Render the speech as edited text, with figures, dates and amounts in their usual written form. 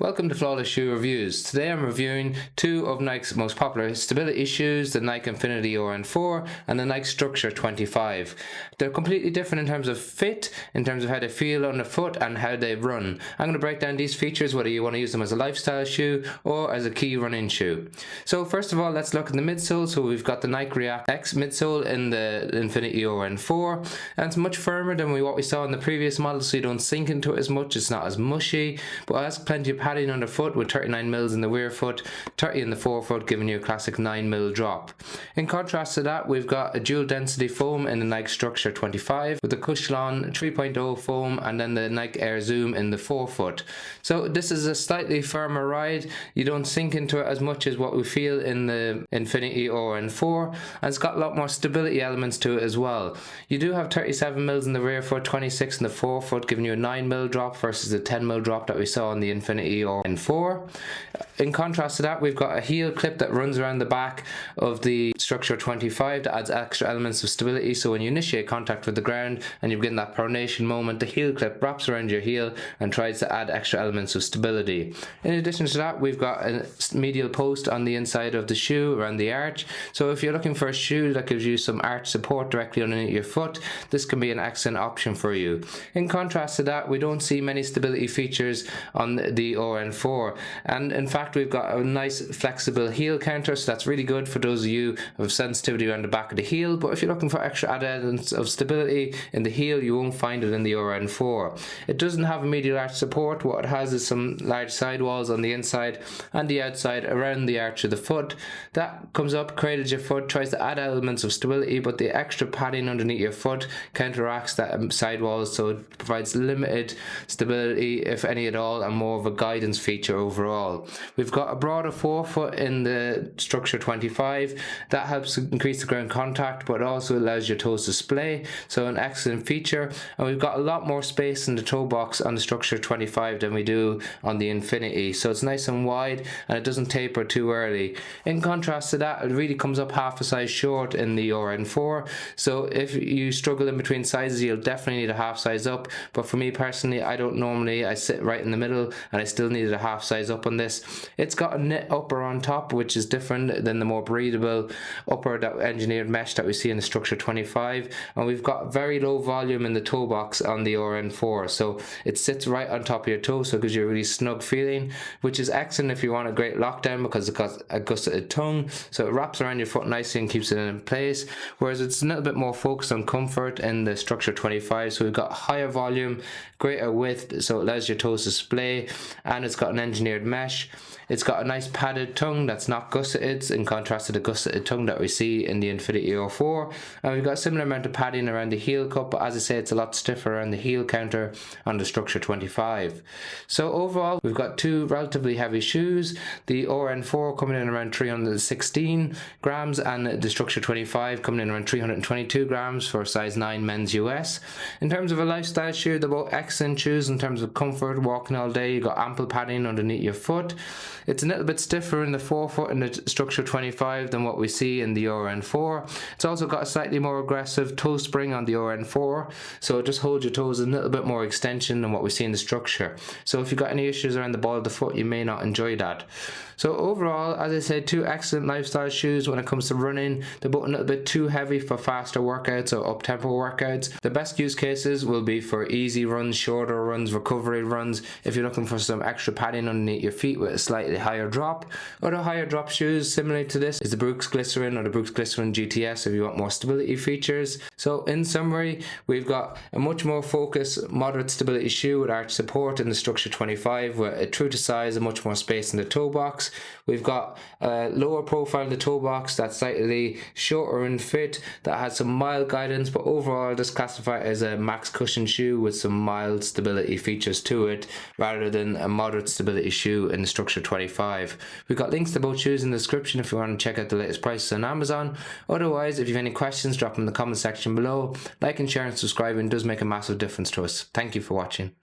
Welcome to Flawless Shoe Reviews. Today I'm reviewing two of Nike's most popular stability shoes, the Nike InfinityRN4 and the Nike Structure 25. They're completely different in terms of fit, in terms of how they feel on the foot and how they run. I'm going to break down these features, whether you want to use them as a lifestyle shoe or as a key running shoe. So first of all, let's look at the midsole. So we've got the Nike ReactX midsole in the InfinityRN4, and it's much firmer than what we saw in the previous model, so you don't sink into it as much. It's not as mushy, but it has plenty of padding underfoot with 39 mils in the rear foot, 30 in the forefoot, giving you a classic 9 mil drop. In contrast to that, we've got a dual density foam in the Nike Structure 25 with the Cushlon 3.0 foam and then the Nike Air Zoom in the forefoot. So this is a slightly firmer ride. You don't sink into it as much as what we feel in the InfinityRN4, and it's got a lot more stability elements to it as well. You do have 37 mils in the rear foot, 26 in the forefoot, giving you a 9 mil drop versus the 10 mil drop that we saw on the InfinityRN4. In contrast to that, we've got a heel clip that runs around the back of the Structure 25 that adds extra elements of stability, so when you initiate contact with the ground and you begin that pronation moment, the heel clip wraps around your heel and tries to add extra elements of stability. In addition to that, we've got a medial post on the inside of the shoe around the arch, so if you're looking for a shoe that gives you some arch support directly underneath your foot, this can be an excellent option for you. In contrast to that, we don't see many stability features on the RN4, and in fact we've got a nice flexible heel counter, so that's really good for those of you who have sensitivity around the back of the heel. But if you're looking for extra added elements of stability in the heel, you won't find it in the RN4. It doesn't have a medial arch support. What it has is some large sidewalls on the inside and the outside around the arch of the foot. That comes up, cradles your foot, tries to add elements of stability, but the extra padding underneath your foot counteracts that sidewalls, so it provides limited stability, if any at all, and more of a guidance feature overall. We've got a broader forefoot in the Structure 25 that helps increase the ground contact, but also allows your toes to splay, so an excellent feature. And we've got a lot more space in the toe box on the Structure 25 than we do on the Infinity, so it's nice and wide and it doesn't taper too early. In contrast to that, it really comes up half a size short in the RN4, so if you struggle in between sizes, you'll definitely need a half size up. But for me personally, I don't normally, I sit right in the middle and I still needed a half size up on this. It's got a knit upper on top, which is different than the more breathable upper that engineered mesh that we see in the Structure 25, and we've got very low volume in the toe box on the RN4, so it sits right on top of your toe, so it gives you a really snug feeling, which is excellent if you want a great lockdown because it's got a gusseted tongue, so it wraps around your foot nicely and keeps it in place, whereas it's a little bit more focused on comfort in the Structure 25. So we've got higher volume, greater width, so it allows your toes to splay, and it's got an engineered mesh. It's got a nice padded tongue that's not gusseted, in contrast to the gusseted tongue that we see in the InfinityRN4. And we've got a similar amount of padding around the heel cup, but as I say, it's a lot stiffer around the heel counter on the Structure 25. So overall, we've got two relatively heavy shoes. The RN4 coming in around 316 grams, and the Structure 25 coming in around 322 grams for size 9 men's US. In terms of a lifestyle shoe, they're both excellent shoes in terms of comfort. Walking all day, you've got ample padding underneath your foot. It's a little bit stiffer in the forefoot in the Structure 25 than what we see in the RN4. It's also got a slightly more aggressive toe spring on the RN4, so it just holds your toes a little bit more extension than what we see in the Structure. So if you've got any issues around the ball of the foot, you may not enjoy that. So overall, as I said, two excellent lifestyle shoes when it comes to running. They're both a little bit too heavy for faster workouts or up-tempo workouts. The best use cases will be for easy runs, shorter runs, recovery runs, if you're looking for some extra padding underneath your feet with a slightly higher drop. Other higher drop shoes similar to this is the Brooks Glycerin or the Brooks Glycerin GTS if you want more stability features. So in summary, we've got a much more focused, moderate stability shoe with arch support in the Structure 25 with true to size and much more space in the toe box. We've got a lower profile in the toe box that's slightly shorter in fit, that has some mild guidance, but overall just classify it as a max cushion shoe with some mild stability features to it rather than a moderate stability shoe in the Structure 25. We've got links to both shoes in the description if you want to check out the latest prices on Amazon. Otherwise, if you have any questions, drop them in the comment section below. Like and share and subscribing does make a massive difference to us. Thank you for watching.